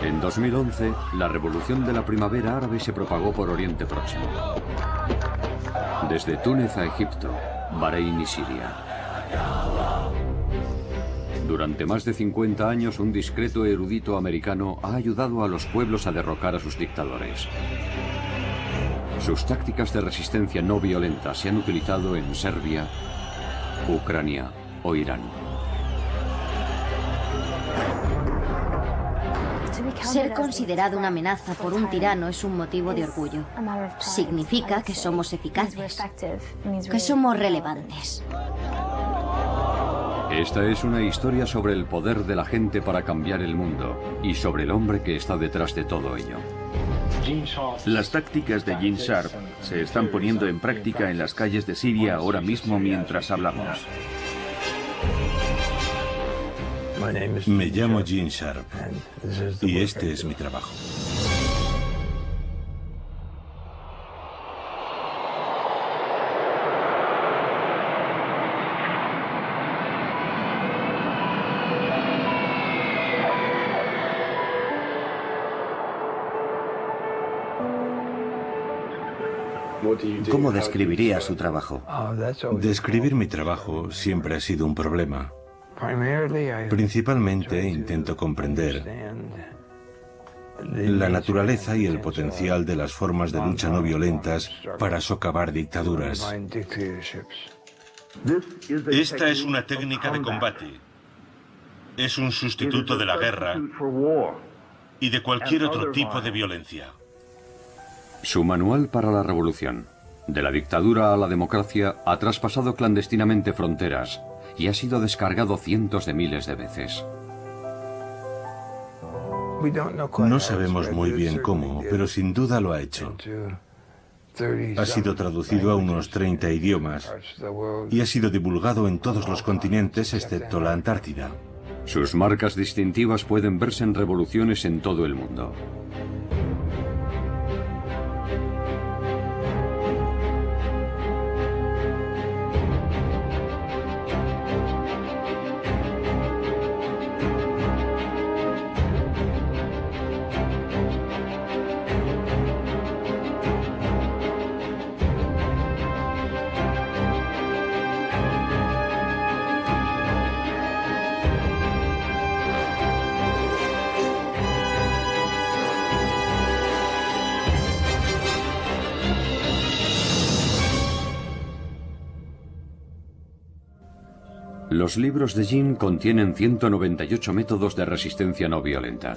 En 2011, la revolución de la primavera árabe se propagó por Oriente Próximo. Desde Túnez a Egipto, Bahrein y Siria. Durante más de 50 años, un discreto erudito americano ha ayudado a los pueblos a derrocar a sus dictadores. Sus tácticas de resistencia no violenta se han utilizado en Serbia, Ucrania o Irán. Ser considerado una amenaza por un tirano es un motivo de orgullo. Significa que somos eficaces, que somos relevantes. Esta es una historia sobre el poder de la gente para cambiar el mundo y sobre el hombre que está detrás de todo ello. Las tácticas de Gene Sharp se están poniendo en práctica en las calles de Siria ahora mismo mientras hablamos. Me llamo Gene Sharp y este es mi trabajo. ¿Cómo describiría su trabajo? Describir mi trabajo siempre ha sido un problema. Principalmente intento comprender la naturaleza y el potencial de las formas de lucha no violentas para socavar dictaduras. Esta es una técnica de combate. Es un sustituto de la guerra y de cualquier otro tipo de violencia. Su manual para la revolución, de la dictadura a la democracia, ha traspasado clandestinamente fronteras y ha sido descargado cientos de miles de veces. No sabemos muy bien cómo, pero sin duda lo ha hecho. Ha sido traducido a unos 30 idiomas y ha sido divulgado en todos los continentes excepto la Antártida. Sus marcas distintivas pueden verse en revoluciones en todo el mundo. Los libros de Gene contienen 198 métodos de resistencia no violenta.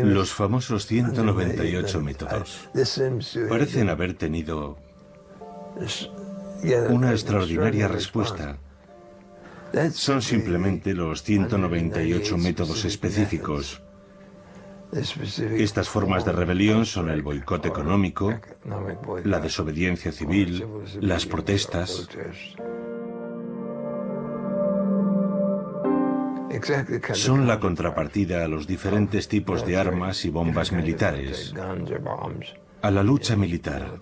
Los famosos 198 métodos parecen haber tenido una extraordinaria respuesta. Son simplemente los 198 métodos específicos. Estas formas de rebelión son el boicot económico, la desobediencia civil, las protestas. Son la contrapartida a los diferentes tipos de armas y bombas militares, a la lucha militar.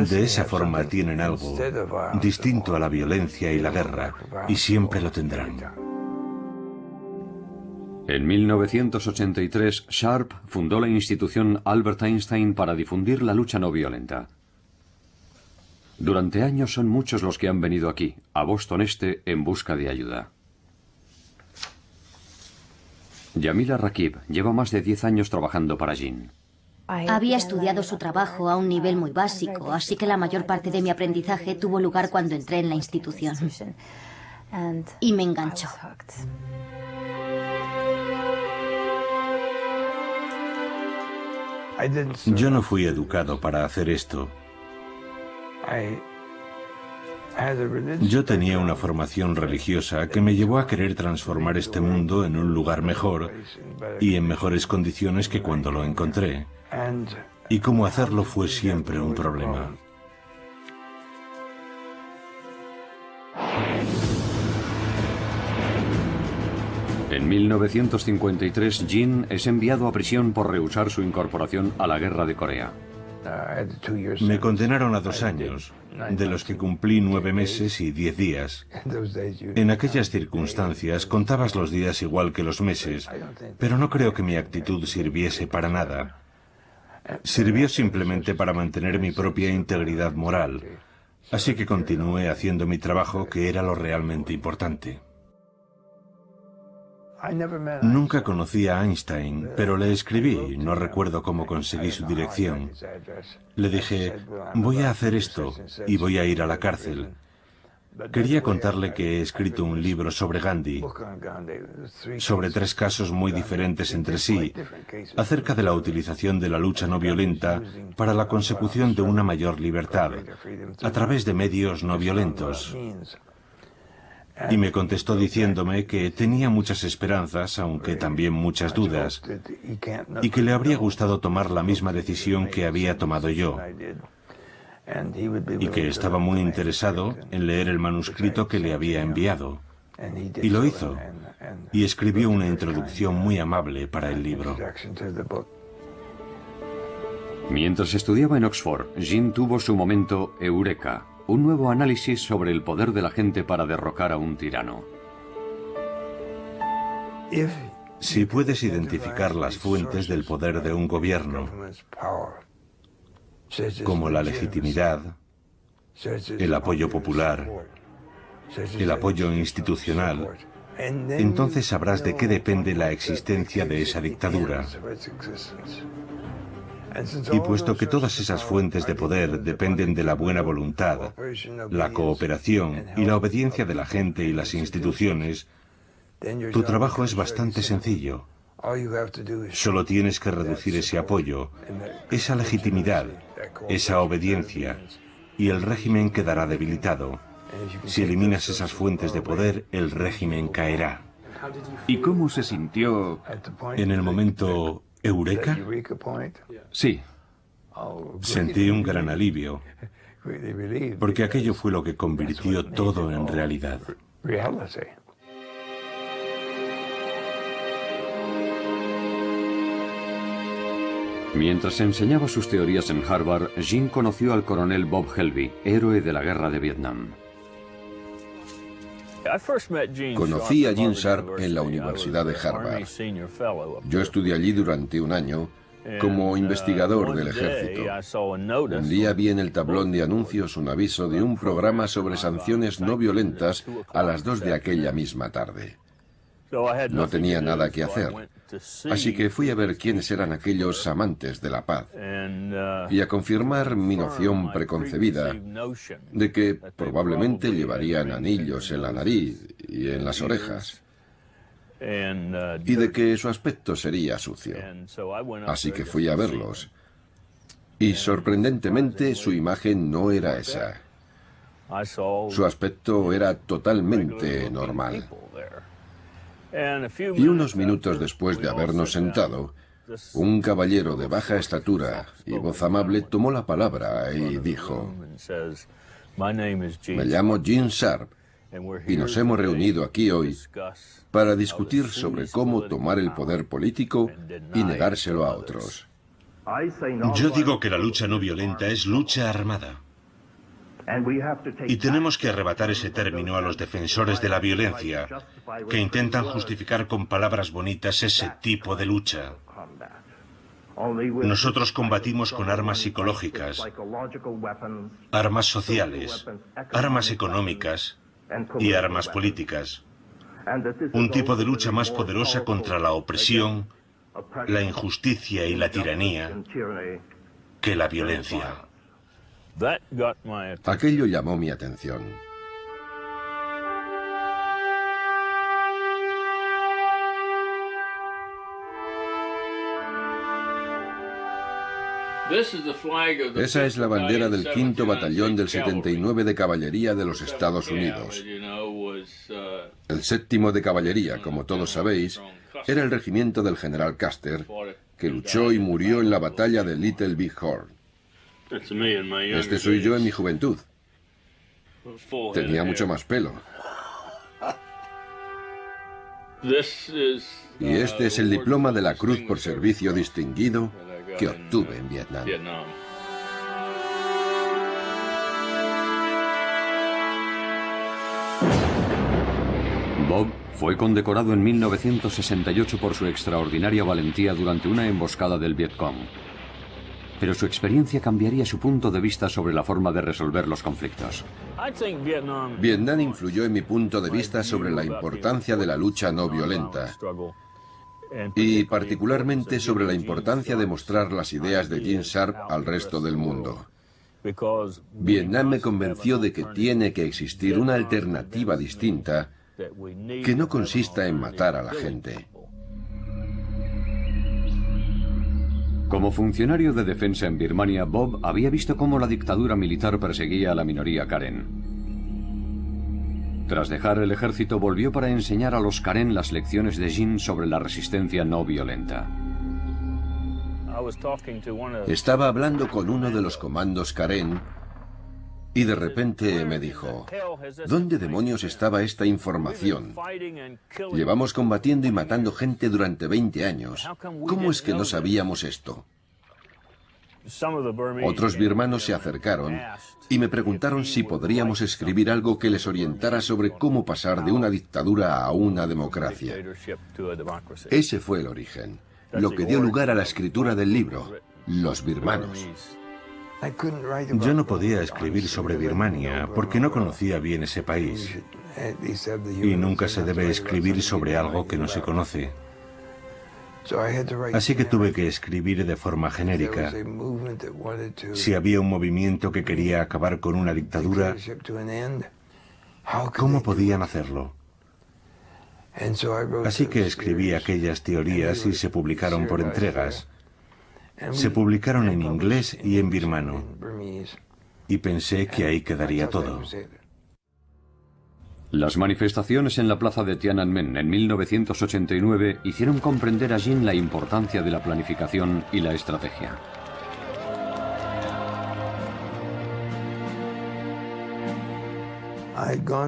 De esa forma tienen algo distinto a la violencia y la guerra, y siempre lo tendrán. En 1983, Sharp fundó la institución Albert Einstein para difundir la lucha no violenta. Durante años son muchos los que han venido aquí, a Boston Este, en busca de ayuda. Yamila Rakib lleva más de 10 años trabajando para Gene. Había estudiado su trabajo a un nivel muy básico, así que la mayor parte de mi aprendizaje tuvo lugar cuando entré en la institución. Y me enganchó. Yo no fui educado para hacer esto. Yo tenía una formación religiosa que me llevó a querer transformar este mundo en un lugar mejor y en mejores condiciones que cuando lo encontré. Y cómo hacerlo fue siempre un problema. En 1953, Gene es enviado a prisión por rehusar su incorporación a la guerra de Corea. Me condenaron a 2 años, de los que cumplí 9 meses y 10 días. En aquellas circunstancias contabas los días igual que los meses, pero no creo que mi actitud sirviese para nada. Sirvió simplemente para mantener mi propia integridad moral, así que continué haciendo mi trabajo, que era lo realmente importante. Nunca conocí a Einstein, pero le escribí, no recuerdo cómo conseguí su dirección. Le dije, voy a hacer esto y voy a ir a la cárcel. Quería contarle que he escrito un libro sobre Gandhi, sobre 3 casos muy diferentes entre sí, acerca de la utilización de la lucha no violenta para la consecución de una mayor libertad, a través de medios no violentos. Y me contestó diciéndome que tenía muchas esperanzas, aunque también muchas dudas, y que le habría gustado tomar la misma decisión que había tomado yo, y que estaba muy interesado en leer el manuscrito que le había enviado. Y lo hizo, y escribió una introducción muy amable para el libro. Mientras estudiaba en Oxford, Jean tuvo su momento eureka, un nuevo análisis sobre el poder de la gente para derrocar a un tirano. Si puedes identificar las fuentes del poder de un gobierno, como la legitimidad, el apoyo popular, el apoyo institucional, entonces sabrás de qué depende la existencia de esa dictadura. Y puesto que todas esas fuentes de poder dependen de la buena voluntad, la cooperación y la obediencia de la gente y las instituciones, tu trabajo es bastante sencillo. Solo tienes que reducir ese apoyo, esa legitimidad, esa obediencia, y el régimen quedará debilitado. Si eliminas esas fuentes de poder, el régimen caerá. ¿Y cómo se sintió En el momento eureka, Sí, sentí un gran alivio, porque aquello fue lo que convirtió todo en realidad. mientras enseñaba sus teorías en Harvard, Jean conoció al coronel Bob Helby, héroe de la guerra de Vietnam. Conocí a Gene Sharp en la Universidad de Harvard. Yo estudié allí durante un año como investigador del ejército. Un día vi en el tablón de anuncios un aviso de un programa sobre sanciones no violentas a las 2 de aquella misma tarde. No tenía nada que hacer, así que fui a ver quiénes eran aquellos amantes de la paz y a confirmar mi noción preconcebida de que probablemente llevarían anillos en la nariz y en las orejas y de que su aspecto sería sucio. Así que fui a verlos y sorprendentemente su imagen no era esa. Su aspecto era totalmente normal. Y unos minutos después de habernos sentado, un caballero de baja estatura y voz amable tomó la palabra y dijo: me llamo Gene Sharp y nos hemos reunido aquí hoy para discutir sobre cómo tomar el poder político y negárselo a otros. Yo digo que la lucha no violenta es lucha armada. Y tenemos que arrebatar ese término a los defensores de la violencia, que intentan justificar con palabras bonitas ese tipo de lucha. Nosotros combatimos con armas psicológicas, armas sociales, armas económicas y armas políticas. Un tipo de lucha más poderosa contra la opresión, la injusticia y la tiranía que la violencia. Aquello llamó mi atención. Esa es la bandera del 5º Batallón del 79 de Caballería de los Estados Unidos. El 7º de Caballería, como todos sabéis, era el regimiento del general Custer, que luchó y murió en la batalla de Little Big Horn. Este soy yo en mi juventud. Tenía mucho más pelo. Y este es el diploma de la Cruz por Servicio Distinguido que obtuve en Vietnam. Bob fue condecorado en 1968 por su extraordinaria valentía durante una emboscada del Vietcong. Pero su experiencia cambiaría su punto de vista sobre la forma de resolver los conflictos. Vietnam influyó en mi punto de vista sobre la importancia de la lucha no violenta y particularmente sobre la importancia de mostrar las ideas de Gene Sharp al resto del mundo. Vietnam me convenció de que tiene que existir una alternativa distinta que no consista en matar a la gente. Como funcionario de defensa en Birmania, Bob había visto cómo la dictadura militar perseguía a la minoría Karen. Tras dejar el ejército, volvió para enseñar a los Karen las lecciones de Gene sobre la resistencia no violenta. Estaba hablando con uno de los comandos Karen y de repente me dijo: ¿dónde demonios estaba esta información? Llevamos combatiendo y matando gente durante 20 años. ¿Cómo es que no sabíamos esto? Otros birmanos se acercaron y me preguntaron si podríamos escribir algo que les orientara sobre cómo pasar de una dictadura a una democracia. Ese fue el origen, lo que dio lugar a la escritura del libro, Los birmanos. Yo no podía escribir sobre Birmania porque no conocía bien ese país. Y nunca se debe escribir sobre algo que no se conoce. Así que tuve que escribir de forma genérica. Si había un movimiento que quería acabar con una dictadura, ¿cómo podían hacerlo? Así que escribí aquellas teorías y se publicaron por entregas. Se publicaron en inglés y en birmano. Y pensé que ahí quedaría todo. Las manifestaciones en la plaza de Tiananmen en 1989 hicieron comprender a Gene la importancia de la planificación y la estrategia.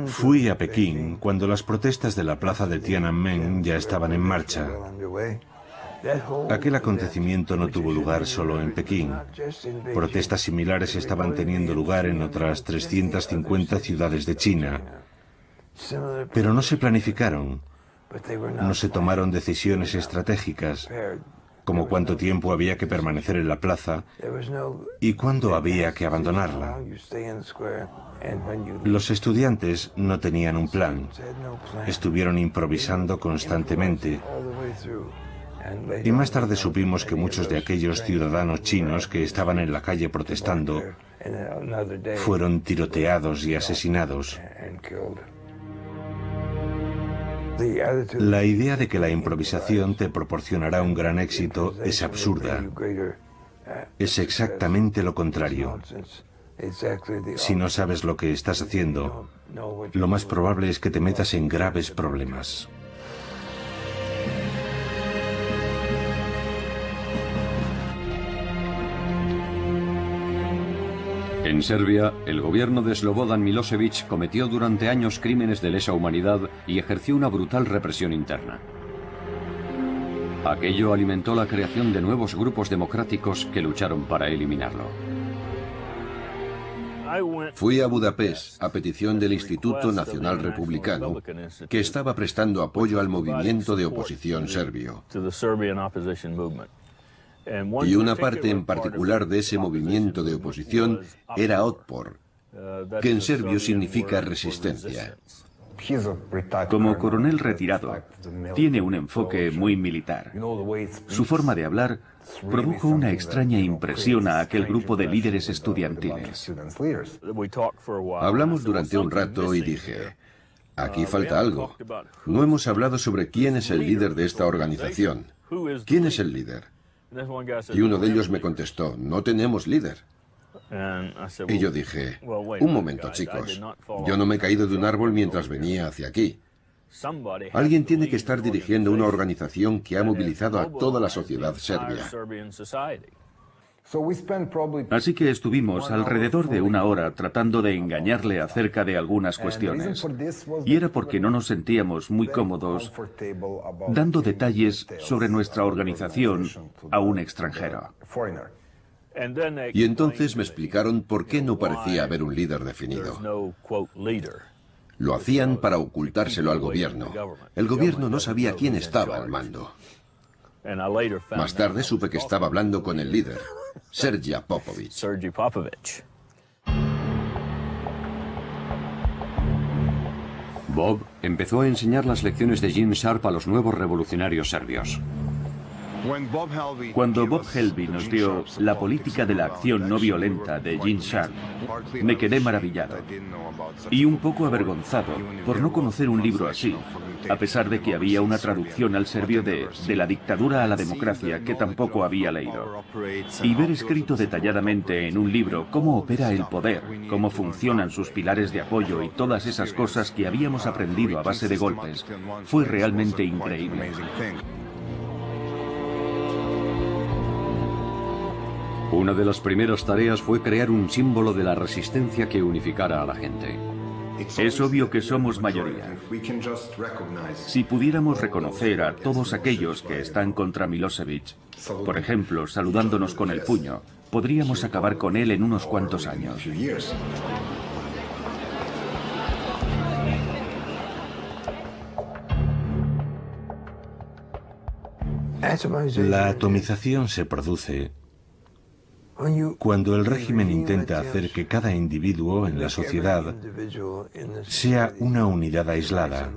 Fui a Pekín cuando las protestas de la plaza de Tiananmen ya estaban en marcha. Aquel acontecimiento no tuvo lugar solo en Pekín. Protestas similares estaban teniendo lugar en otras 350 ciudades de China. Pero no se planificaron, no se tomaron decisiones estratégicas, como cuánto tiempo había que permanecer en la plaza y cuándo había que abandonarla. Los estudiantes no tenían un plan, estuvieron improvisando constantemente. Y más tarde supimos que muchos de aquellos ciudadanos chinos que estaban en la calle protestando fueron tiroteados y asesinados. La idea de que la improvisación te proporcionará un gran éxito es absurda. Es exactamente lo contrario. Si no sabes lo que estás haciendo, lo más probable es que te metas en graves problemas. En Serbia, el gobierno de Slobodan Milosevic cometió durante años crímenes de lesa humanidad y ejerció una brutal represión interna. Aquello alimentó la creación de nuevos grupos democráticos que lucharon para eliminarlo. Fui a Budapest a petición del Instituto Nacional Republicano, que estaba prestando apoyo al movimiento de oposición serbio. Y una parte en particular de ese movimiento de oposición era Otpor, que en serbio significa resistencia. Como coronel retirado, tiene un enfoque muy militar. Su forma de hablar produjo una extraña impresión a aquel grupo de líderes estudiantiles. Hablamos durante un rato y dije: aquí falta algo. No hemos hablado sobre quién es el líder de esta organización. ¿Quién es el líder? Y uno de ellos me contestó: no tenemos líder. Y yo dije: un momento, chicos, yo no me he caído de un árbol mientras venía hacia aquí. Alguien tiene que estar dirigiendo una organización que ha movilizado a toda la sociedad serbia. Así que estuvimos alrededor de una hora tratando de engañarle acerca de algunas cuestiones. Y era porque no nos sentíamos muy cómodos dando detalles sobre nuestra organización a un extranjero. Y entonces me explicaron por qué no parecía haber un líder definido. Lo hacían para ocultárselo al gobierno. El gobierno no sabía quién estaba al mando. Más tarde supe que estaba hablando con el líder, Sergei Popovich. Bob empezó a enseñar las lecciones de Gene Sharp a los nuevos revolucionarios serbios. Cuando Bob Helby nos dio La política de la acción no violenta de Gene Sharp, me quedé maravillado y un poco avergonzado por no conocer un libro así, a pesar de que había una traducción al serbio de la dictadura a la democracia que tampoco había leído. Y ver escrito detalladamente en un libro cómo opera el poder, cómo funcionan sus pilares de apoyo y todas esas cosas que habíamos aprendido a base de golpes, fue realmente increíble. Una de las primeras tareas fue crear un símbolo de la resistencia que unificara a la gente. Es obvio que somos mayoría. Si pudiéramos reconocer a todos aquellos que están contra Milosevic, por ejemplo, saludándonos con el puño, podríamos acabar con él en unos cuantos años. La atomización se produce cuando el régimen intenta hacer que cada individuo en la sociedad sea una unidad aislada.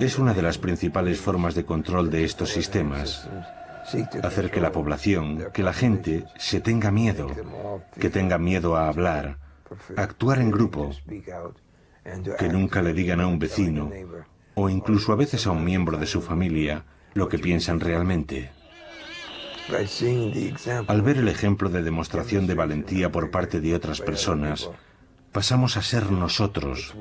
Es una de las principales formas de control de estos sistemas. Hacer que la población, que la gente, se tenga miedo, que tenga miedo a hablar, a actuar en grupo, que nunca le digan a un vecino, o incluso a veces a un miembro de su familia, lo que piensan realmente. Al ver el ejemplo de demostración de valentía por parte de otras personas, pasamos a ser nosotros.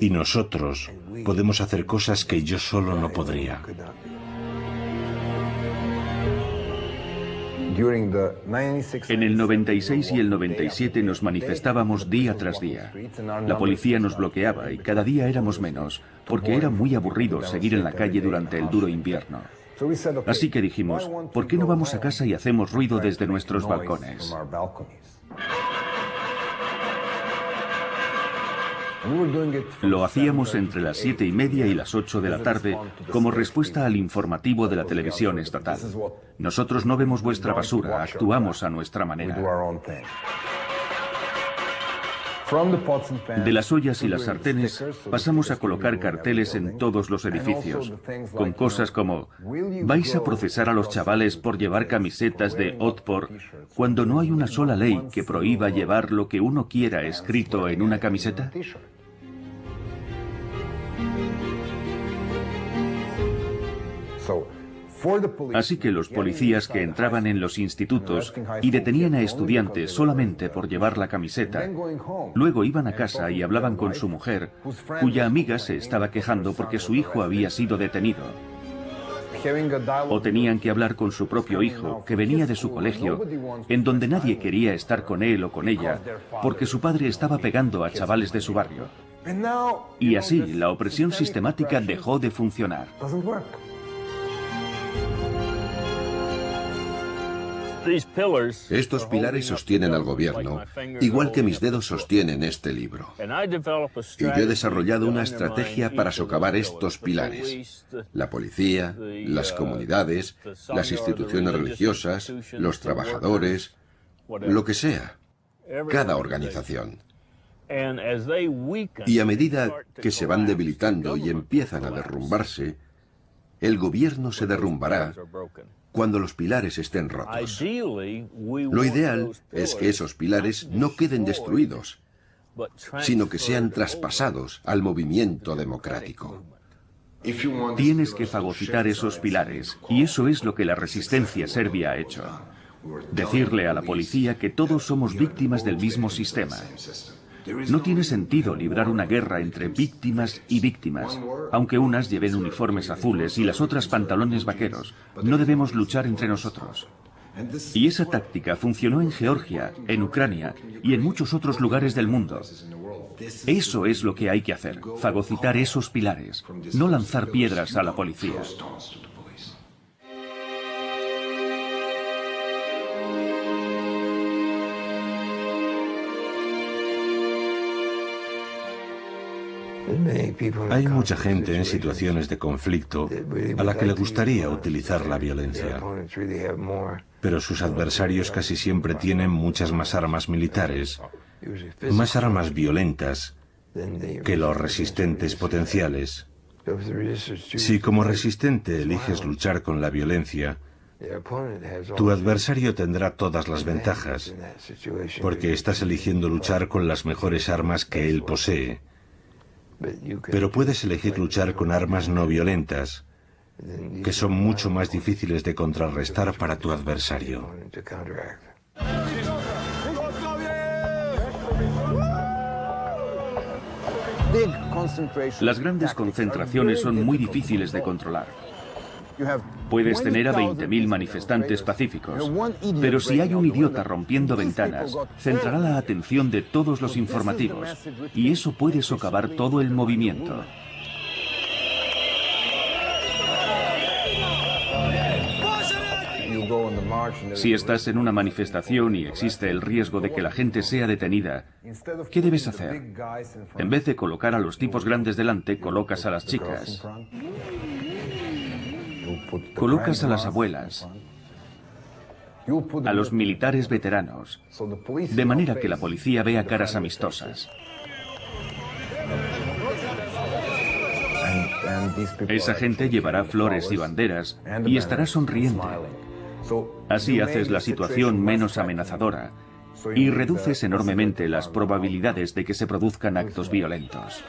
Y nosotros podemos hacer cosas que yo solo no podría. En el 96 y el 97 nos manifestábamos día tras día. La policía nos bloqueaba y cada día éramos menos, porque era muy aburrido seguir en la calle durante el duro invierno. Así que dijimos, ¿por qué no vamos a casa y hacemos ruido desde nuestros balcones? Lo hacíamos entre las 7:30 y las 8 de la tarde como respuesta al informativo de la televisión estatal. Nosotros no vemos vuestra basura, actuamos a nuestra manera. De las ollas y las sartenes pasamos a colocar carteles en todos los edificios, con cosas como ¿vais a procesar a los chavales por llevar camisetas de Otpor cuando no hay una sola ley que prohíba llevar lo que uno quiera escrito en una camiseta? Así que los policías que entraban en los institutos y detenían a estudiantes solamente por llevar la camiseta, luego iban a casa y hablaban con su mujer, cuya amiga se estaba quejando porque su hijo había sido detenido. O tenían que hablar con su propio hijo, que venía de su colegio, en donde nadie quería estar con él o con ella, porque su padre estaba pegando a chavales de su barrio. Y así, la opresión sistemática dejó de funcionar. Estos pilares sostienen al gobierno, igual que mis dedos sostienen este libro. Y yo he desarrollado una estrategia para socavar estos pilares. La policía, las comunidades, las instituciones religiosas, los trabajadores, lo que sea, cada organización. Y a medida que se van debilitando y empiezan a derrumbarse, el gobierno se derrumbará cuando los pilares estén rotos. Lo ideal es que esos pilares no queden destruidos, sino que sean traspasados al movimiento democrático. Tienes que fagocitar esos pilares, y eso es lo que la resistencia serbia ha hecho. Decirle a la policía que todos somos víctimas del mismo sistema. No tiene sentido librar una guerra entre víctimas y víctimas, aunque unas lleven uniformes azules y las otras pantalones vaqueros. No debemos luchar entre nosotros. Y esa táctica funcionó en Georgia, en Ucrania y en muchos otros lugares del mundo. Eso es lo que hay que hacer, fagocitar esos pilares, no lanzar piedras a la policía. Hay mucha gente en situaciones de conflicto a la que le gustaría utilizar la violencia, pero sus adversarios casi siempre tienen muchas más armas militares, más armas violentas que los resistentes potenciales. Si como resistente eliges luchar con la violencia, tu adversario tendrá todas las ventajas, porque estás eligiendo luchar con las mejores armas que él posee. Pero puedes elegir luchar con armas no violentas, que son mucho más difíciles de contrarrestar para tu adversario. Las grandes concentraciones son muy difíciles de controlar. Puedes tener a 20.000 manifestantes pacíficos, pero si hay un idiota rompiendo ventanas, centrará la atención de todos los informativos, y eso puede socavar todo el movimiento. Si estás en una manifestación y existe el riesgo de que la gente sea detenida, ¿qué debes hacer? En vez de colocar a los tipos grandes delante, colocas a las chicas. Colocas a las abuelas, a los militares veteranos, de manera que la policía vea caras amistosas. Esa gente llevará flores y banderas y estará sonriente. Así haces la situación menos amenazadora y reduces enormemente las probabilidades de que se produzcan actos violentos.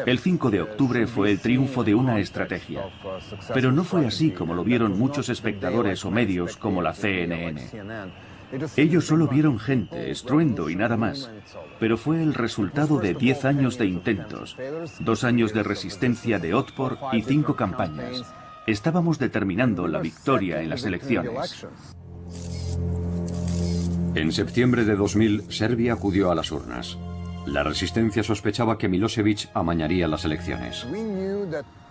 El 5 de octubre fue el triunfo de una estrategia, pero no fue así como lo vieron muchos espectadores o medios como la CNN. Ellos solo vieron gente, estruendo y nada más, pero fue el resultado de 10 años de intentos, 2 años de resistencia de Otpor y 5 campañas. Estábamos determinando la victoria en las elecciones. En septiembre de 2000, Serbia acudió a las urnas. La resistencia sospechaba que Milosevic amañaría las elecciones.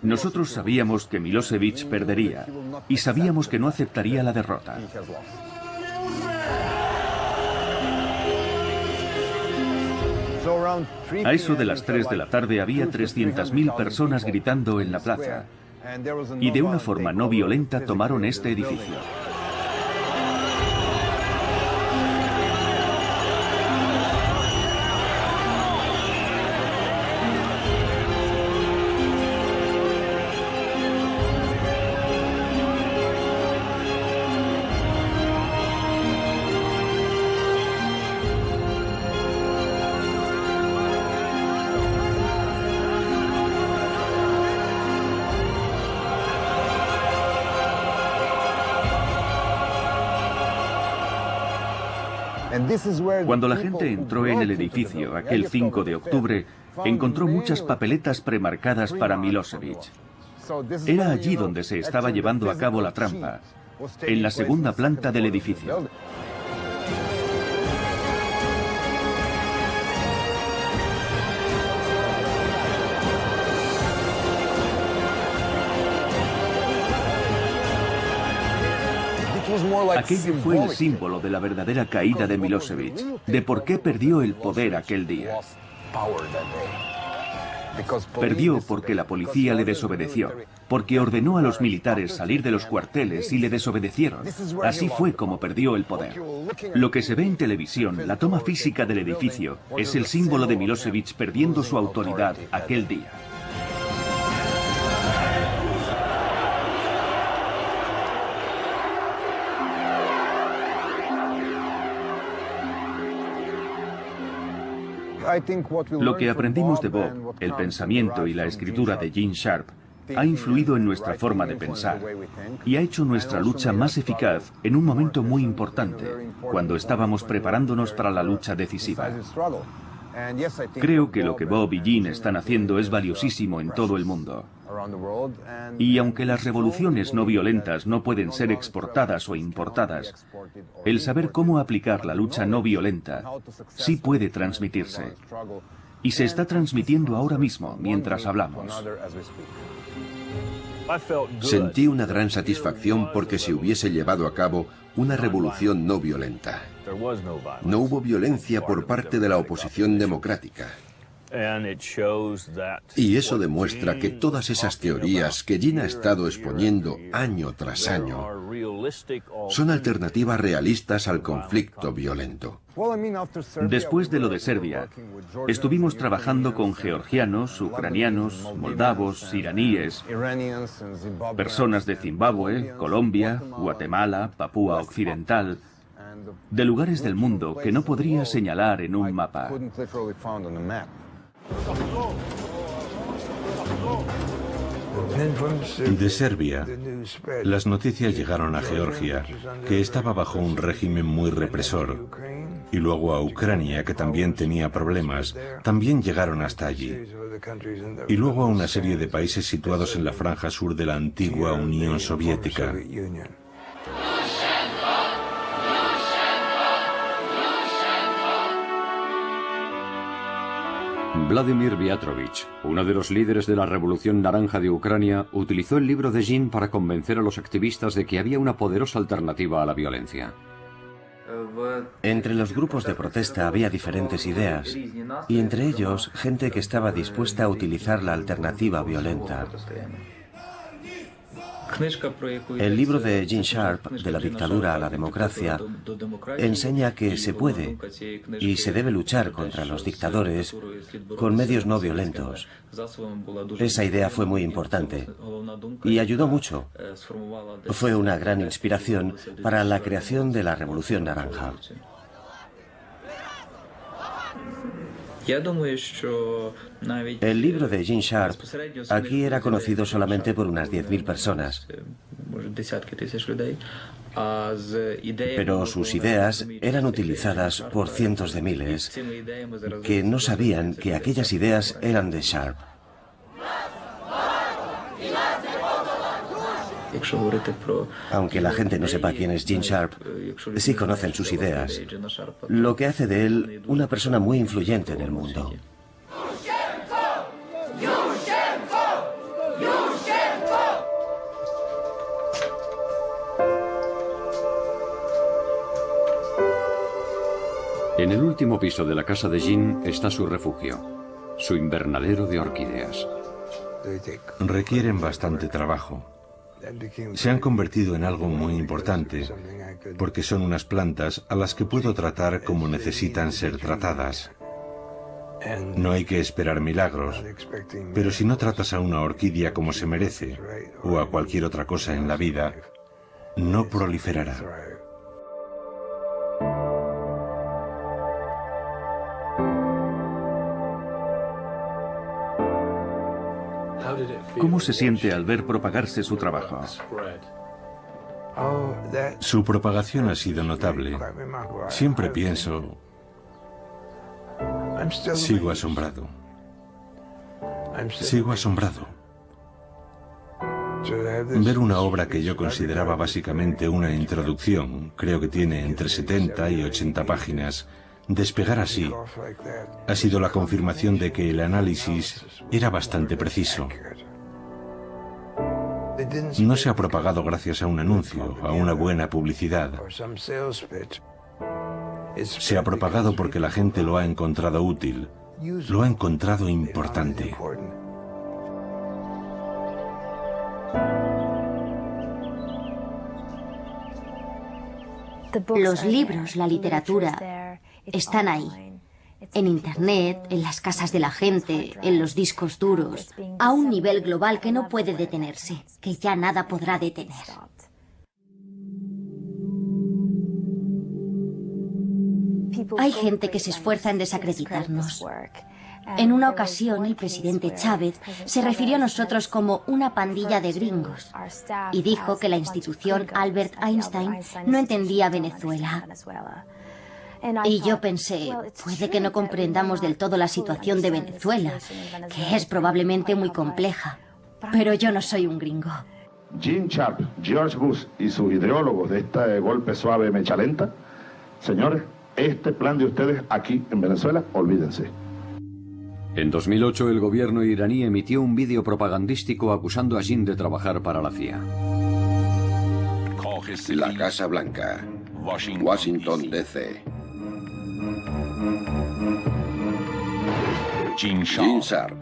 Nosotros sabíamos que Milosevic perdería y sabíamos que no aceptaría la derrota. A eso de las 3 de la tarde había 300.000 personas gritando en la plaza y de una forma no violenta tomaron este edificio. Cuando la gente entró en el edificio aquel 5 de octubre, encontró muchas papeletas premarcadas para Milosevic. Era allí donde se estaba llevando a cabo la trampa, en la segunda planta del edificio. Aquello fue el símbolo de la verdadera caída de Milosevic, de por qué perdió el poder aquel día. Perdió porque la policía le desobedeció, porque ordenó a los militares salir de los cuarteles y le desobedecieron. Así fue como perdió el poder. Lo que se ve en televisión, la toma física del edificio, es el símbolo de Milosevic perdiendo su autoridad aquel día. Lo que aprendimos de Bob, el pensamiento y la escritura de Gene Sharp, ha influido en nuestra forma de pensar y ha hecho nuestra lucha más eficaz en un momento muy importante, cuando estábamos preparándonos para la lucha decisiva. Creo que lo que Bob y Gene están haciendo es valiosísimo en todo el mundo. Y aunque las revoluciones no violentas no pueden ser exportadas o importadas, el saber cómo aplicar la lucha no violenta sí puede transmitirse. Y se está transmitiendo ahora mismo, mientras hablamos. Sentí una gran satisfacción porque se hubiese llevado a cabo una revolución no violenta. No hubo violencia por parte de la oposición democrática. Y eso demuestra que todas esas teorías que Jean ha estado exponiendo año tras año son alternativas realistas al conflicto violento. Después de lo de Serbia, estuvimos trabajando con georgianos, ucranianos, moldavos, iraníes, personas de Zimbabue, Colombia, Guatemala, Papúa Occidental, de lugares del mundo que no podría señalar en un mapa. De Serbia, las noticias llegaron a Georgia, que estaba bajo un régimen muy represor, y luego a Ucrania, que también tenía problemas, también llegaron hasta allí, y luego a una serie de países situados en la franja sur de la antigua Unión Soviética. Vladimir Viatrovich, uno de los líderes de la Revolución Naranja de Ucrania, utilizó el libro de Jean para convencer a los activistas de que había una poderosa alternativa a la violencia. Entre los grupos de protesta había diferentes ideas, y entre ellos gente que estaba dispuesta a utilizar la alternativa violenta. El libro de Gene Sharp, De la dictadura a la democracia, enseña que se puede y se debe luchar contra los dictadores con medios no violentos. Esa idea fue muy importante y ayudó mucho. Fue una gran inspiración para la creación de la Revolución Naranja. El libro de Gene Sharp aquí era conocido solamente por unas 10.000 personas, pero sus ideas eran utilizadas por cientos de miles que no sabían que aquellas ideas eran de Sharp. Aunque la gente no sepa quién es Gene Sharp, sí conocen sus ideas, lo que hace de él una persona muy influyente en el mundo. En el último piso de la casa de Jean está su refugio, su invernadero de orquídeas. Requieren bastante trabajo. Se han convertido en algo muy importante, porque son unas plantas a las que puedo tratar como necesitan ser tratadas. No hay que esperar milagros, pero si no tratas a una orquídea como se merece, o a cualquier otra cosa en la vida, no proliferará. ¿Cómo se siente al ver propagarse su trabajo? Su propagación ha sido notable. Siempre pienso, sigo asombrado. Sigo asombrado. Ver una obra que yo consideraba básicamente una introducción, creo que tiene entre 70 y 80 páginas, despegar así ha sido la confirmación de que el análisis era bastante preciso. No se ha propagado gracias a un anuncio, a una buena publicidad. Se ha propagado porque la gente lo ha encontrado útil, lo ha encontrado importante. Los libros, la literatura, están ahí. En Internet, en las casas de la gente, en los discos duros, a un nivel global que no puede detenerse, que ya nada podrá detener. Hay gente que se esfuerza en desacreditarnos. En una ocasión, el presidente Chávez se refirió a nosotros como una pandilla de gringos y dijo que la institución Albert Einstein no entendía Venezuela. Y yo pensé, puede que no comprendamos del todo la situación de Venezuela, que es probablemente muy compleja, pero yo no soy un gringo. Gene Sharp, George Bush y sus ideólogos de este golpe suave mecha lenta, señores, este plan de ustedes aquí en Venezuela, olvídense. En 2008 el gobierno iraní emitió un vídeo propagandístico acusando a Jean de trabajar para la CIA. La Casa Blanca, Washington, D.C. Gene Sharp,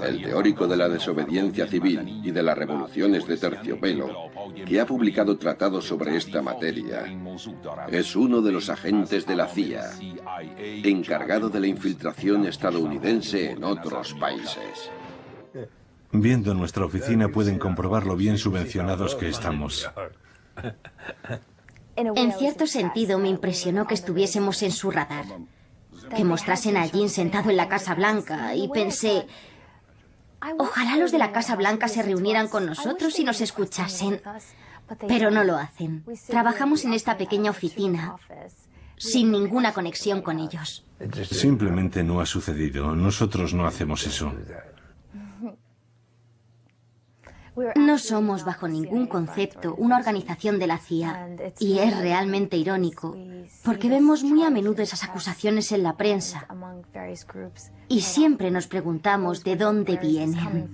el teórico de la desobediencia civil y de las revoluciones de terciopelo, que ha publicado tratados sobre esta materia, es uno de los agentes de la CIA, encargado de la infiltración estadounidense en otros países. Viendo nuestra oficina pueden comprobar lo bien subvencionados que estamos. En cierto sentido me impresionó que estuviésemos en su radar, que mostrasen a Gene sentado en la Casa Blanca, y pensé, ojalá los de la Casa Blanca se reunieran con nosotros y nos escuchasen, pero no lo hacen. Trabajamos en esta pequeña oficina sin ninguna conexión con ellos. Simplemente no ha sucedido. Nosotros no hacemos eso. No somos bajo ningún concepto una organización de la CIA, y es realmente irónico, porque vemos muy a menudo esas acusaciones en la prensa, y siempre nos preguntamos de dónde vienen.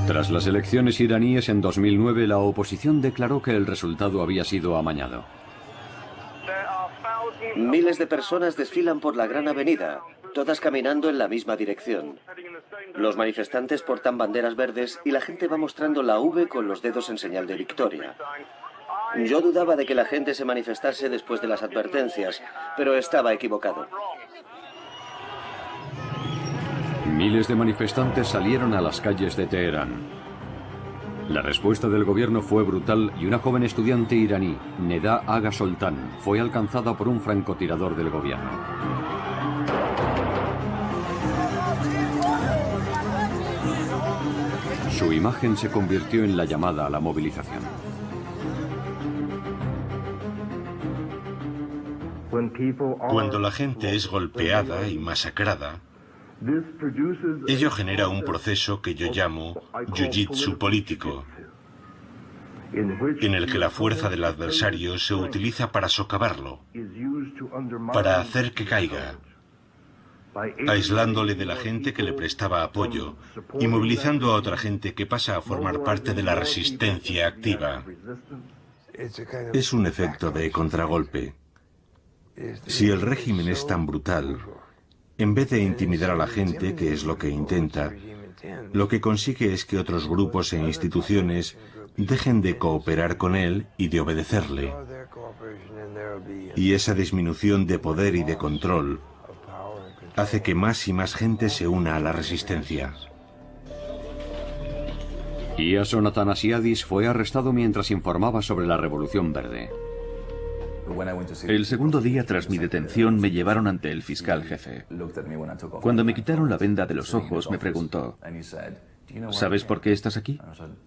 Tras las elecciones iraníes en 2009, la oposición declaró que el resultado había sido amañado. Miles de personas desfilan por la Gran Avenida, todas caminando en la misma dirección. Los manifestantes portan banderas verdes y la gente va mostrando la V con los dedos en señal de victoria. Yo dudaba de que la gente se manifestase después de las advertencias, pero estaba equivocado. Miles de manifestantes salieron a las calles de Teherán. La respuesta del gobierno fue brutal y una joven estudiante iraní, Neda Aga Soltan, fue alcanzada por un francotirador del gobierno. Su imagen se convirtió en la llamada a la movilización. Cuando la gente es golpeada y masacrada, ello genera un proceso que yo llamo jiu-jitsu político, en el que la fuerza del adversario se utiliza para socavarlo, para hacer que caiga, aislándole de la gente que le prestaba apoyo y movilizando a otra gente que pasa a formar parte de la resistencia activa. Es un efecto de contragolpe. Si el régimen es tan brutal, en vez de intimidar a la gente, que es lo que intenta, lo que consigue es que otros grupos e instituciones dejen de cooperar con él y de obedecerle. Y esa disminución de poder y de control hace que más y más gente se una a la resistencia. Iason Athanasiadis fue arrestado mientras informaba sobre la Revolución Verde. El segundo día tras mi detención me llevaron ante el fiscal jefe. Cuando me quitaron la venda de los ojos me preguntó, ¿sabes por qué estás aquí?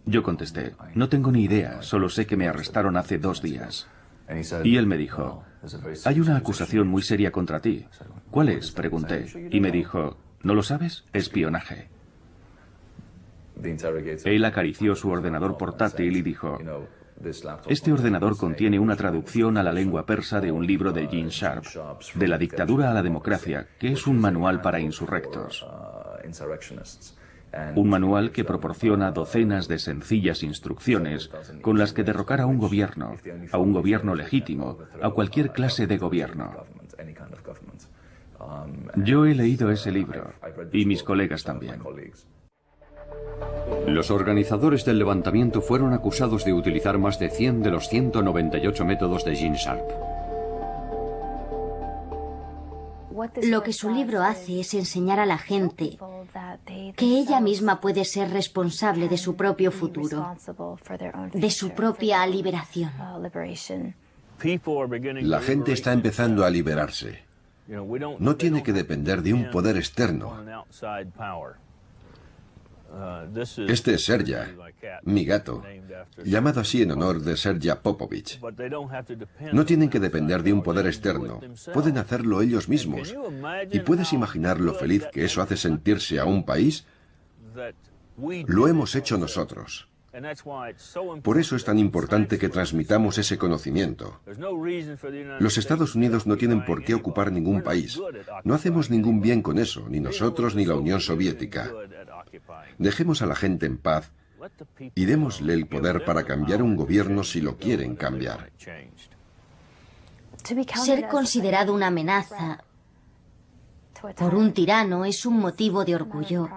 Yo contesté, no tengo ni idea, solo sé que me arrestaron hace 2 días. Y él me dijo, hay una acusación muy seria contra ti. ¿Cuál es?, pregunté. Y me dijo, ¿no lo sabes? Espionaje. Él acarició su ordenador portátil y dijo, este ordenador contiene una traducción a la lengua persa de un libro de Gene Sharp, De la dictadura a la democracia, que es un manual para insurrectos. Un manual que proporciona docenas de sencillas instrucciones con las que derrocar a un gobierno legítimo, a cualquier clase de gobierno. Yo he leído ese libro, y mis colegas también. Los organizadores del levantamiento fueron acusados de utilizar más de 100 de los 198 métodos de Gene Sharp. Lo que su libro hace es enseñar a la gente que ella misma puede ser responsable de su propio futuro, de su propia liberación. La gente está empezando a liberarse. No tiene que depender de un poder externo. Este es Serja, mi gato, llamado así en honor de Serja Popovich. No tienen que depender de un poder externo, pueden hacerlo ellos mismos. ¿Y puedes imaginar lo feliz que eso hace sentirse a un país? Lo hemos hecho nosotros. Por eso es tan importante que transmitamos ese conocimiento. Los Estados Unidos no tienen por qué ocupar ningún país. No hacemos ningún bien con eso, ni nosotros ni la Unión Soviética. Dejemos a la gente en paz y démosle el poder para cambiar un gobierno si lo quieren cambiar. Ser considerado una amenaza por un tirano es un motivo de orgullo.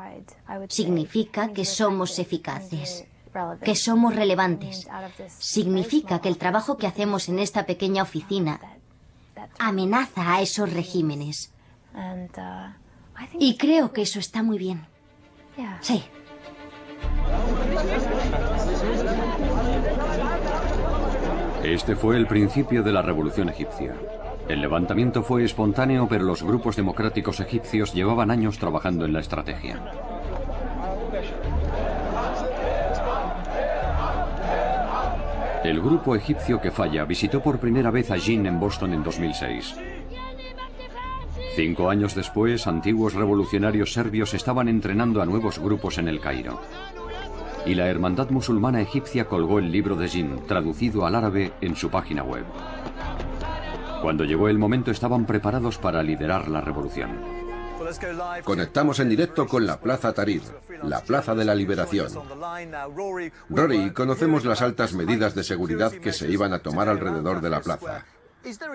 Significa que somos eficaces, que somos relevantes. Significa que el trabajo que hacemos en esta pequeña oficina amenaza a esos regímenes. Y creo que eso está muy bien. Sí. Este fue el principio de la revolución egipcia. El levantamiento fue espontáneo, pero los grupos democráticos egipcios llevaban años trabajando en la estrategia. El grupo egipcio que falla visitó por primera vez a Jin en Boston en 2006. 5 años después, antiguos revolucionarios serbios estaban entrenando a nuevos grupos en El Cairo. Y la Hermandad Musulmana Egipcia colgó el libro de Jin, traducido al árabe, en su página web. Cuando llegó el momento estaban preparados para liderar la revolución. Conectamos en directo con la Plaza Tahrir, la Plaza de la Liberación. Rory, conocemos las altas medidas de seguridad que se iban a tomar alrededor de la plaza.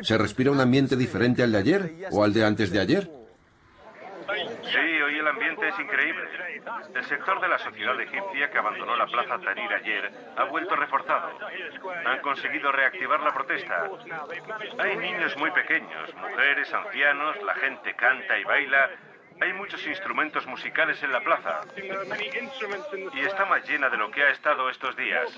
¿Se respira un ambiente diferente al de ayer o al de antes de ayer? Sí, hoy el ambiente es increíble. El sector de la sociedad egipcia que abandonó la Plaza Tahrir ayer ha vuelto reforzado. Han conseguido reactivar la protesta. Hay niños muy pequeños, mujeres, ancianos, la gente canta y baila. Hay muchos instrumentos musicales en la plaza. Y está más llena de lo que ha estado estos días.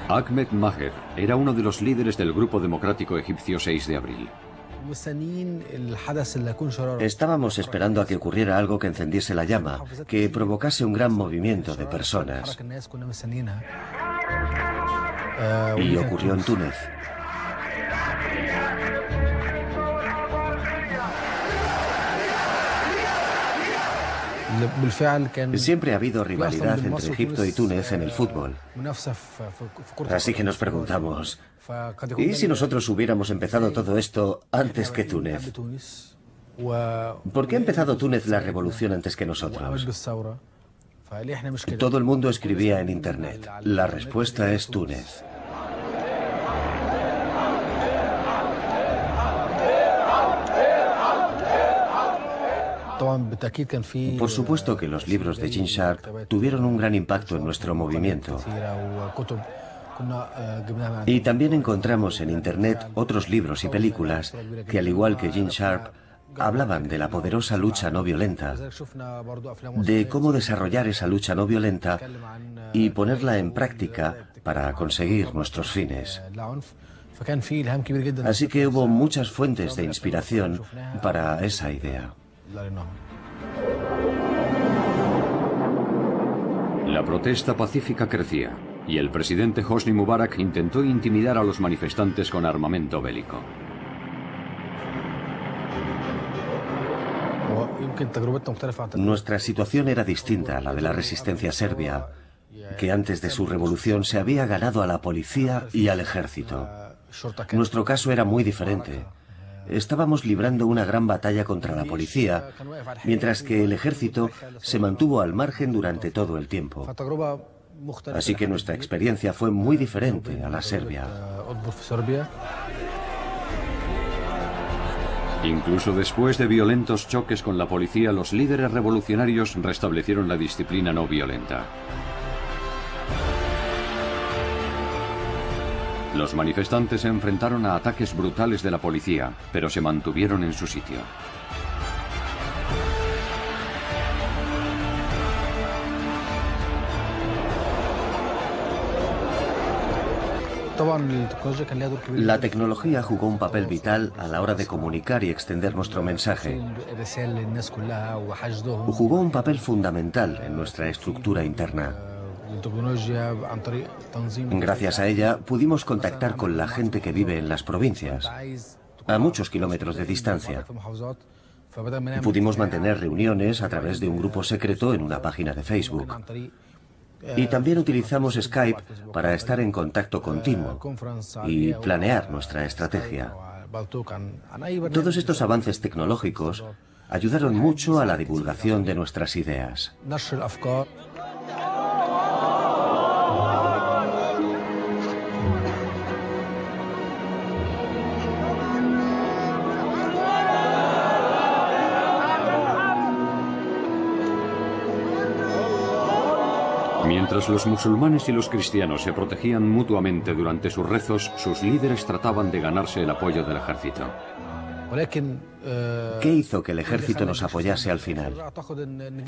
Ahmed Maher era uno de los líderes del Grupo Democrático Egipcio 6 de abril. Estábamos esperando a que ocurriera algo que encendiese la llama, que provocase un gran movimiento de personas. Y ocurrió en Túnez. Siempre ha habido rivalidad entre Egipto y Túnez en el fútbol. Así que nos preguntamos, ¿y si nosotros hubiéramos empezado todo esto antes que Túnez? ¿Por qué ha empezado Túnez la revolución antes que nosotros? Todo el mundo escribía en Internet. La respuesta es Túnez. Por supuesto que los libros de Gene Sharp tuvieron un gran impacto en nuestro movimiento. Y también encontramos en Internet otros libros y películas que, al igual que Gene Sharp, hablaban de la poderosa lucha no violenta, de cómo desarrollar esa lucha no violenta y ponerla en práctica para conseguir nuestros fines. Así que hubo muchas fuentes de inspiración para esa idea. La protesta pacífica crecía y el presidente Hosni Mubarak intentó intimidar a los manifestantes con armamento bélico. Nuestra situación era distinta a la de la resistencia serbia, que antes de su revolución se había ganado a la policía y al ejército. Nuestro caso era muy diferente. Estábamos librando una gran batalla contra la policía, mientras que el ejército se mantuvo al margen durante todo el tiempo. Así que nuestra experiencia fue muy diferente a la serbia. Incluso después de violentos choques con la policía, los líderes revolucionarios restablecieron la disciplina no violenta. Los manifestantes se enfrentaron a ataques brutales de la policía, pero se mantuvieron en su sitio. La tecnología jugó un papel vital a la hora de comunicar y extender nuestro mensaje. Jugó un papel fundamental en nuestra estructura interna. Gracias a ella pudimos contactar con la gente que vive en las provincias, a muchos kilómetros de distancia. Pudimos mantener reuniones a través de un grupo secreto en una página de Facebook. Y también utilizamos Skype para estar en contacto continuo y planear nuestra estrategia. Todos estos avances tecnológicos ayudaron mucho a la divulgación de nuestras ideas. Mientras los musulmanes y los cristianos se protegían mutuamente durante sus rezos, sus líderes trataban de ganarse el apoyo del ejército. ¿Qué hizo que el ejército nos apoyase al final?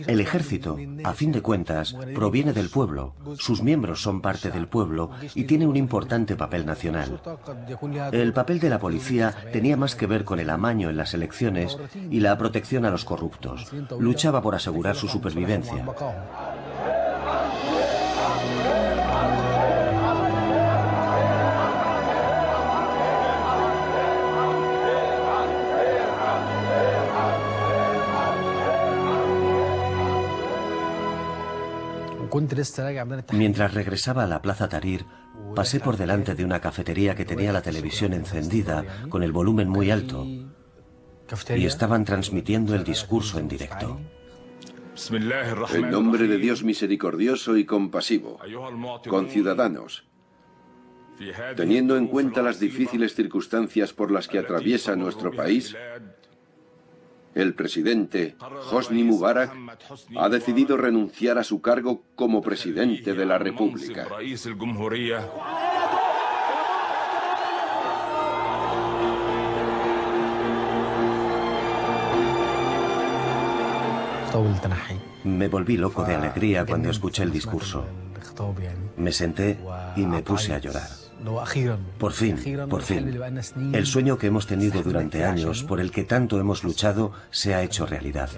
El ejército, a fin de cuentas, proviene del pueblo. Sus miembros son parte del pueblo y tiene un importante papel nacional. El papel de la policía tenía más que ver con el amaño en las elecciones y la protección a los corruptos. Luchaba por asegurar su supervivencia. Mientras regresaba a la Plaza Tahrir, pasé por delante de una cafetería que tenía la televisión encendida con el volumen muy alto y estaban transmitiendo el discurso en directo. En nombre de Dios misericordioso y compasivo, conciudadanos, teniendo en cuenta las difíciles circunstancias por las que atraviesa nuestro país, el presidente Hosni Mubarak ha decidido renunciar a su cargo como presidente de la República. Me volví loco de alegría cuando escuché el discurso. Me senté y me puse a llorar. Por fin, el sueño que hemos tenido durante años, por el que tanto hemos luchado, se ha hecho realidad.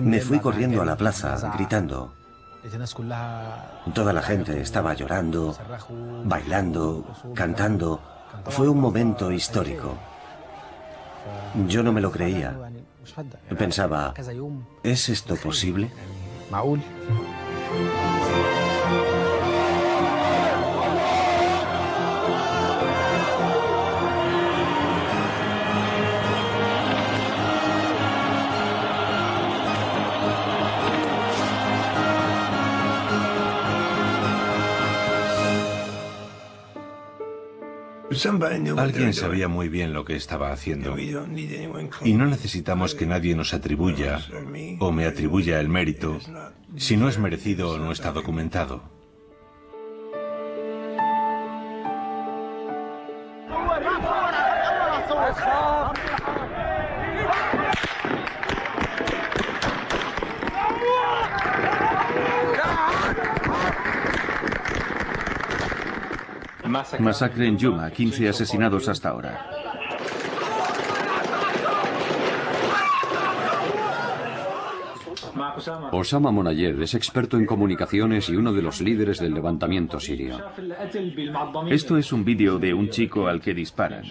Me fui corriendo a la plaza, gritando. Toda la gente estaba llorando, bailando, cantando. Fue un momento histórico. Yo no me lo creía. Pensaba, ¿es esto posible? Alguien sabía muy bien lo que estaba haciendo. Y no necesitamos que nadie nos atribuya o me atribuya el mérito si no es merecido o no está documentado. Masacre en Yuma, 15 asesinados hasta ahora. Osama Monayed es experto en comunicaciones y uno de los líderes del levantamiento sirio. Esto es un vídeo de un chico al que disparan.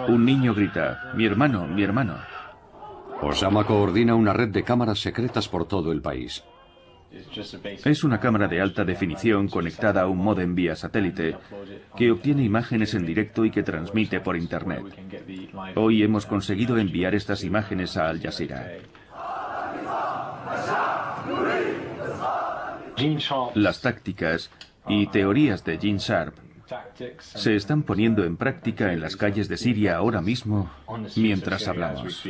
Un niño grita, "Mi hermano, mi hermano". Osama coordina una red de cámaras secretas por todo el país. Es una cámara de alta definición conectada a un módem vía satélite que obtiene imágenes en directo y que transmite por Internet. Hoy hemos conseguido enviar estas imágenes a Al Jazeera. Las tácticas y teorías de Gene Sharp se están poniendo en práctica en las calles de Siria ahora mismo mientras hablamos.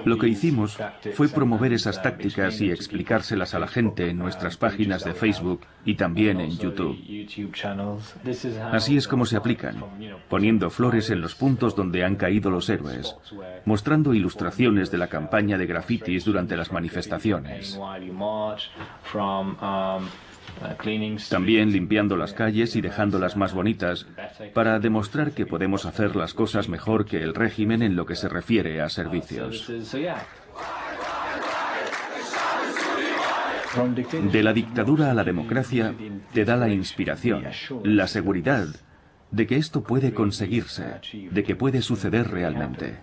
Lo que hicimos fue promover esas tácticas y explicárselas a la gente en nuestras páginas de Facebook y también en YouTube. Así es como se aplican, poniendo flores en los puntos donde han caído los héroes, mostrando ilustraciones de la campaña de grafitis durante las manifestaciones. También limpiando las calles y dejándolas más bonitas para demostrar que podemos hacer las cosas mejor que el régimen en lo que se refiere a servicios. De la dictadura a la democracia te da la inspiración, la seguridad de que esto puede conseguirse, de que puede suceder realmente.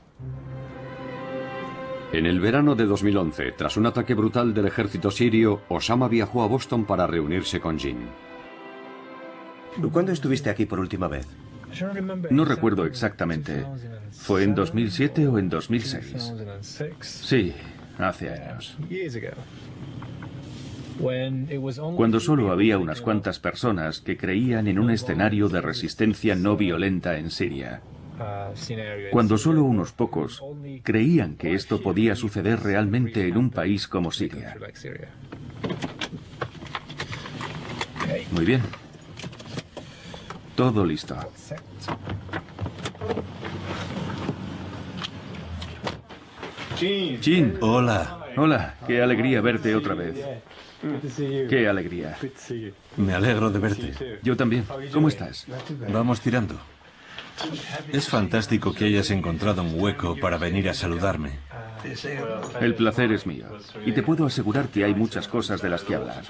En el verano de 2011, tras un ataque brutal del ejército sirio, Osama viajó a Boston para reunirse con Gene. ¿Cuándo estuviste aquí por última vez? No recuerdo exactamente. ¿Fue en 2007 o en 2006? Sí, hace años. Cuando solo había unas cuantas personas que creían en un escenario de resistencia no violenta en Siria. cuando solo unos pocos creían que esto podía suceder realmente en un país como Siria. Muy bien. Todo listo. Jin. Hola. Hola, qué alegría verte otra vez. Qué alegría. Me alegro de verte. Yo también. ¿Cómo estás? Vamos tirando. Es fantástico que hayas encontrado un hueco para venir a saludarme. El placer es mío. Y te puedo asegurar que hay muchas cosas de las que hablar.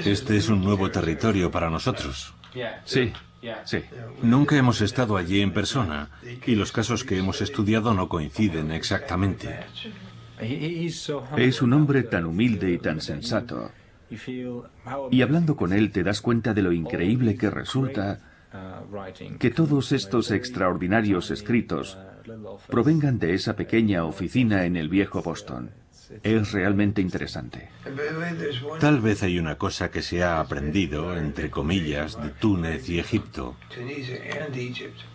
Este es un nuevo territorio para nosotros. Sí, sí. Nunca hemos estado allí en persona y los casos que hemos estudiado no coinciden exactamente. Es un hombre tan humilde y tan sensato. Y hablando con él te das cuenta de lo increíble que resulta que todos estos extraordinarios escritos provengan de esa pequeña oficina en el viejo Boston. Es realmente interesante. Tal vez hay una cosa que se ha aprendido, entre comillas, de Túnez y Egipto,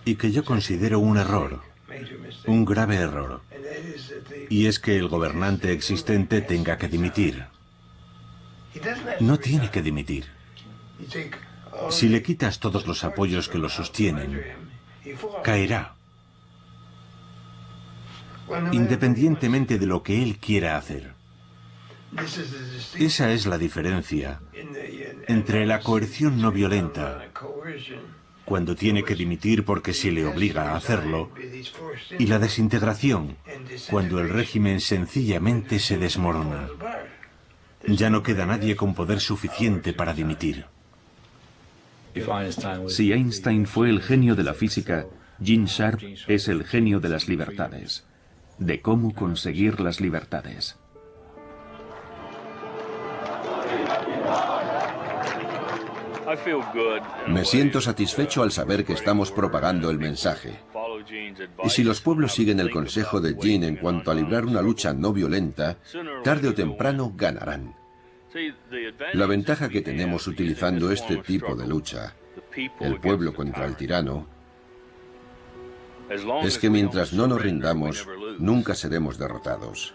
y que yo considero un error, un grave error, y es que el gobernante existente tenga que dimitir. No tiene que dimitir. Si le quitas todos los apoyos que lo sostienen, caerá, independientemente de lo que él quiera hacer. Esa es la diferencia entre la coerción no violenta, cuando tiene que dimitir porque se le obliga a hacerlo, y la desintegración, cuando el régimen sencillamente se desmorona. Ya no queda nadie con poder suficiente para dimitir. Si Einstein fue el genio de la física, Gene Sharp es el genio de las libertades, de cómo conseguir las libertades. Me siento satisfecho al saber que estamos propagando el mensaje. Y si los pueblos siguen el consejo de Gene en cuanto a librar una lucha no violenta, tarde o temprano ganarán. La ventaja que tenemos utilizando este tipo de lucha, el pueblo contra el tirano, es que mientras no nos rindamos, nunca seremos derrotados.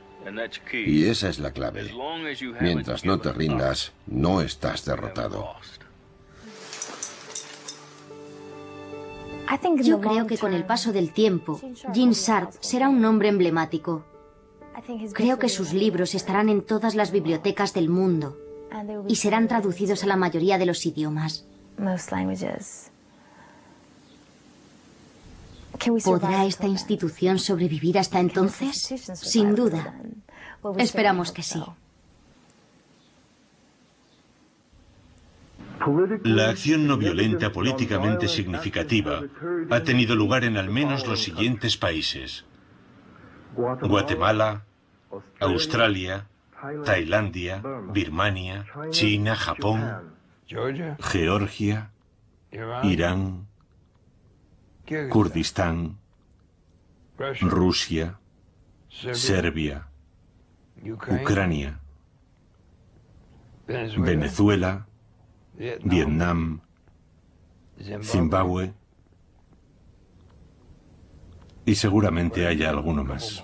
Y esa es la clave. Mientras no te rindas, no estás derrotado. Yo creo que con el paso del tiempo, Gene Sharp será un nombre emblemático. Creo que sus libros estarán en todas las bibliotecas del mundo y serán traducidos a la mayoría de los idiomas. ¿Podrá esta institución sobrevivir hasta entonces? Sin duda. Esperamos que sí. La acción no violenta políticamente significativa ha tenido lugar en al menos los siguientes países: Guatemala, Australia, Tailandia, Birmania, China, Japón, Georgia, Irán, Kurdistán, Rusia, Serbia, Ucrania, Venezuela, Vietnam, Zimbabue y seguramente haya alguno más.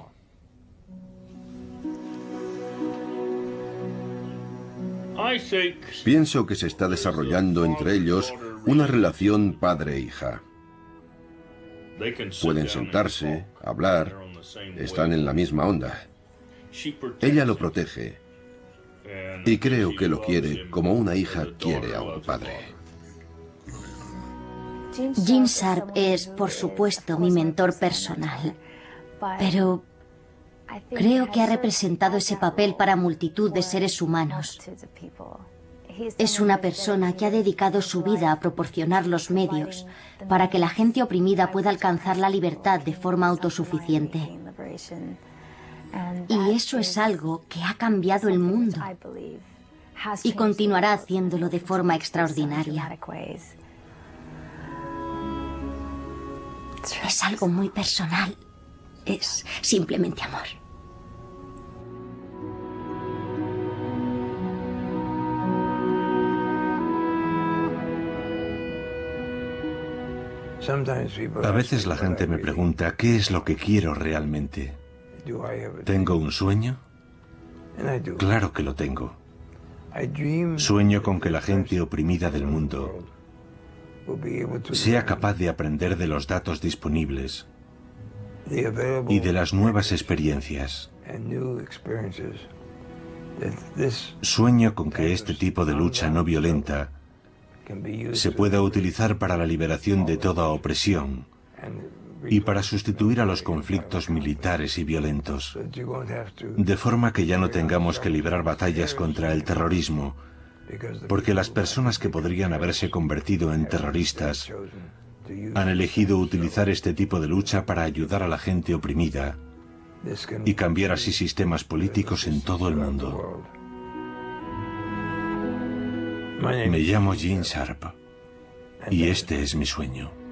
Pienso que se está desarrollando entre ellos una relación padre-hija. Pueden sentarse, hablar, están en la misma onda. Ella lo protege y creo que lo quiere como una hija quiere a un padre. Gene Sharp es, por supuesto, mi mentor personal, pero creo que ha representado ese papel para multitud de seres humanos. Es una persona que ha dedicado su vida a proporcionar los medios para que la gente oprimida pueda alcanzar la libertad de forma autosuficiente. Y eso es algo que ha cambiado el mundo y continuará haciéndolo de forma extraordinaria. Es algo muy personal. Es simplemente amor. A veces la gente me pregunta qué es lo que quiero realmente. ¿Tengo un sueño? Claro que lo tengo. Sueño con que la gente oprimida del mundo sea capaz de aprender de los datos disponibles y de las nuevas experiencias. Sueño con que este tipo de lucha no violenta se pueda utilizar para la liberación de toda opresión y para sustituir a los conflictos militares y violentos, de forma que ya no tengamos que librar batallas contra el terrorismo, porque las personas que podrían haberse convertido en terroristas han elegido utilizar este tipo de lucha para ayudar a la gente oprimida y cambiar así sistemas políticos en todo el mundo. Me llamo Gene Sharp y este es mi sueño.